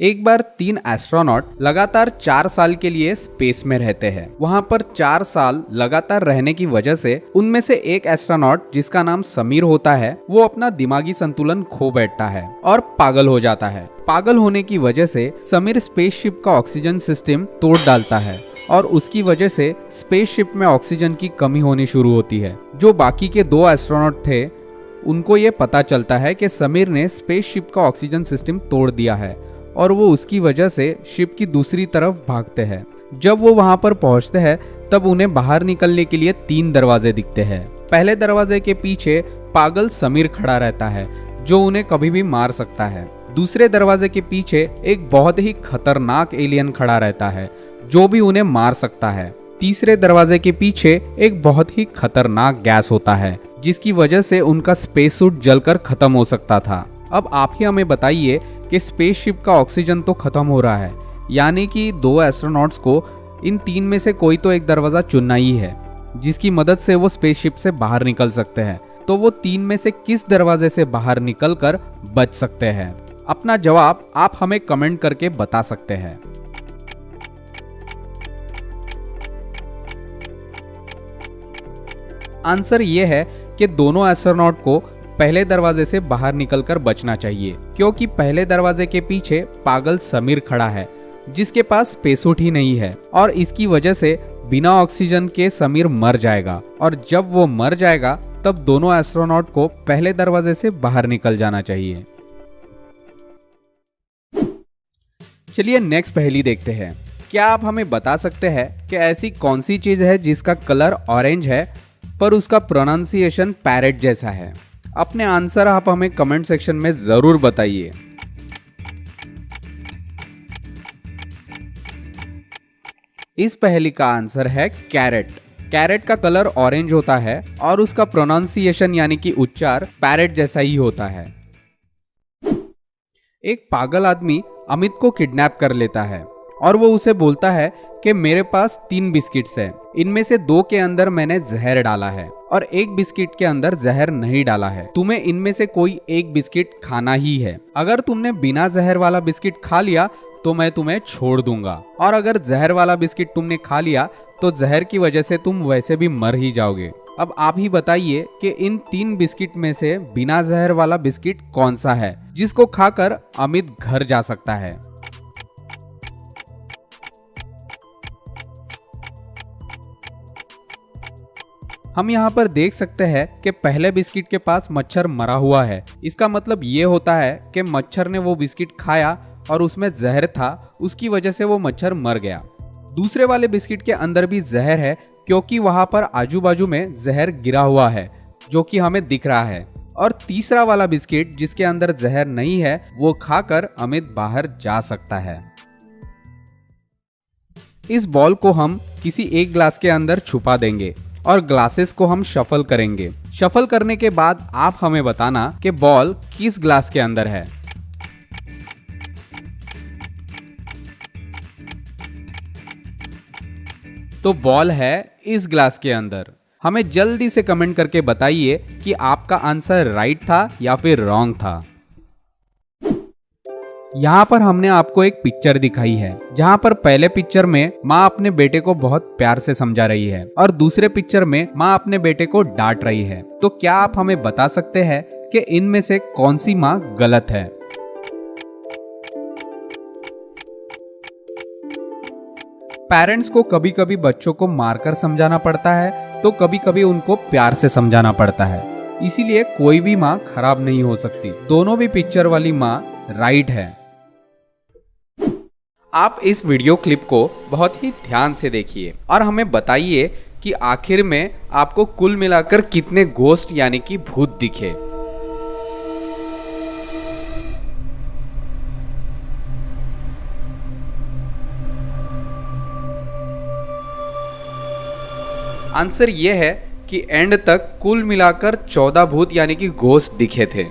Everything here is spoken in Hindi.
एक बार 3 एस्ट्रोनॉट लगातार 4 साल के लिए स्पेस में रहते हैं। वहाँ पर 4 साल लगातार रहने की वजह से उनमें से एक एस्ट्रोनॉट जिसका नाम समीर होता है वो अपना दिमागी संतुलन खो बैठता है और पागल हो जाता है। पागल होने की वजह से समीर स्पेसशिप का ऑक्सीजन सिस्टम तोड़ डालता है और उसकी वजह से स्पेसशिप में ऑक्सीजन की कमी होनी शुरू होती है। जो बाकी के 2 एस्ट्रोनॉट थे उनको ये पता चलता है कि समीर ने स्पेसशिप का ऑक्सीजन सिस्टम तोड़ दिया है और वो उसकी वजह से शिप की दूसरी तरफ भागते हैं। जब वो वहां पर पहुंचते हैं तब उन्हें बाहर निकलने के लिए 3 दरवाजे दिखते हैं। पहले दरवाजे के पीछे पागल समीर खड़ा रहता है जो उन्हें कभी भी मार सकता है। दूसरे दरवाजे के पीछे एक बहुत ही खतरनाक एलियन खड़ा रहता है जो भी उन्हें मार सकता है। तीसरे दरवाजे के पीछे एक बहुत ही खतरनाक गैस होता है जिसकी वजह से उनका स्पेस सूट जलकर खत्म हो सकता था। अब आप ही हमें बताइए कि स्पेसशिप का ऑक्सीजन तो खत्म हो रहा है, यानी कि 2 एस्ट्रोनॉट्स को इन 3 में से कोई तो एक दरवाजा चुनना ही है जिसकी मदद से वो स्पेसशिप से बाहर निकल सकते हैं। तो वो 3 में से किस दरवाजे से बाहर निकलकर बच सकते हैं? अपना जवाब आप हमें कमेंट करके बता सकते हैं। आंसर ये है कि दोनों एस्ट्रोनॉट को पहले दरवाजे से बाहर निकलकर बचना चाहिए, क्योंकि पहले दरवाजे के पीछे पागल समीर खड़ा है जिसके पास स्पेससूट ही नहीं है और इसकी वजह से बिना ऑक्सीजन के समीर मर जाएगा और जब वो मर जाएगा तब दोनों एस्ट्रोनॉट को पहले दरवाजे से बाहर निकल जाना चाहिए। चलिए नेक्स्ट पहेली देखते हैं। क्या आप हमें बता सकते हैं कि ऐसी कौन सी चीज है जिसका कलर ऑरेंज है पर उसका प्रोनाउंसिएशन पैरेट जैसा है? अपने आंसर आप हमें कमेंट सेक्शन में जरूर बताइए। इस पहेली का आंसर है कैरेट। कैरेट का कलर ऑरेंज होता है और उसका प्रोनाउंसिएशन यानी कि उच्चार पैरेट जैसा ही होता है। एक पागल आदमी अमित को किडनैप कर लेता है और वो उसे बोलता है कि मेरे पास 3 बिस्किट्स हैं, इनमें से 2 के अंदर मैंने जहर डाला है और 1 बिस्किट के अंदर जहर नहीं डाला है। तुम्हें इनमें से कोई एक बिस्किट खाना ही है। अगर तुमने बिना जहर वाला बिस्किट खा लिया तो मैं तुम्हें छोड़ दूंगा, और अगर जहर वाला बिस्किट तुमने खा लिया तो जहर की वजह से तुम वैसे भी मर ही जाओगे। अब आप ही बताइए कि इन 3 बिस्किट में से बिना जहर वाला बिस्किट कौन सा है जिसको खाकर अमित घर जा सकता है? हम यहाँ पर देख सकते हैं कि पहले बिस्किट के पास मच्छर मरा हुआ है। इसका मतलब ये होता है कि मच्छर ने वो बिस्किट खाया और उसमें जहर था, उसकी वजह से वो मच्छर मर गया। दूसरे वाले बिस्किट के अंदर भी जहर है क्योंकि वहां पर आजू बाजू में जहर गिरा हुआ है जो कि हमें दिख रहा है। और तीसरा वाला बिस्किट जिसके अंदर जहर नहीं है वो खाकर अमित बाहर जा सकता है। इस बॉल को हम किसी एक ग्लास के अंदर छुपा देंगे और ग्लासेस को हम शफल करेंगे। शफल करने के बाद आप हमें बताना कि बॉल किस ग्लास के अंदर है। तो बॉल है इस ग्लास के अंदर। हमें जल्दी से कमेंट करके बताइए कि आपका आंसर राइट था या फिर रॉन्ग था। यहाँ पर हमने आपको एक पिक्चर दिखाई है जहाँ पर पहले पिक्चर में माँ अपने बेटे को बहुत प्यार से समझा रही है और दूसरे पिक्चर में माँ अपने बेटे को डांट रही है। तो क्या आप हमें बता सकते हैं कि इनमें से कौन सी माँ गलत है? पेरेंट्स को कभी कभी बच्चों को मारकर समझाना पड़ता है तो कभी कभी उनको प्यार से समझाना पड़ता है, इसीलिए कोई भी माँ खराब नहीं हो सकती। दोनों भी पिक्चर वाली माँ राइट है। आप इस वीडियो क्लिप को बहुत ही ध्यान से देखिए और हमें बताइए कि आखिर में आपको कुल मिलाकर कितने घोस्ट यानी कि भूत दिखे। आंसर ये है कि एंड तक कुल मिलाकर 14 भूत यानी कि घोस्ट दिखे थे।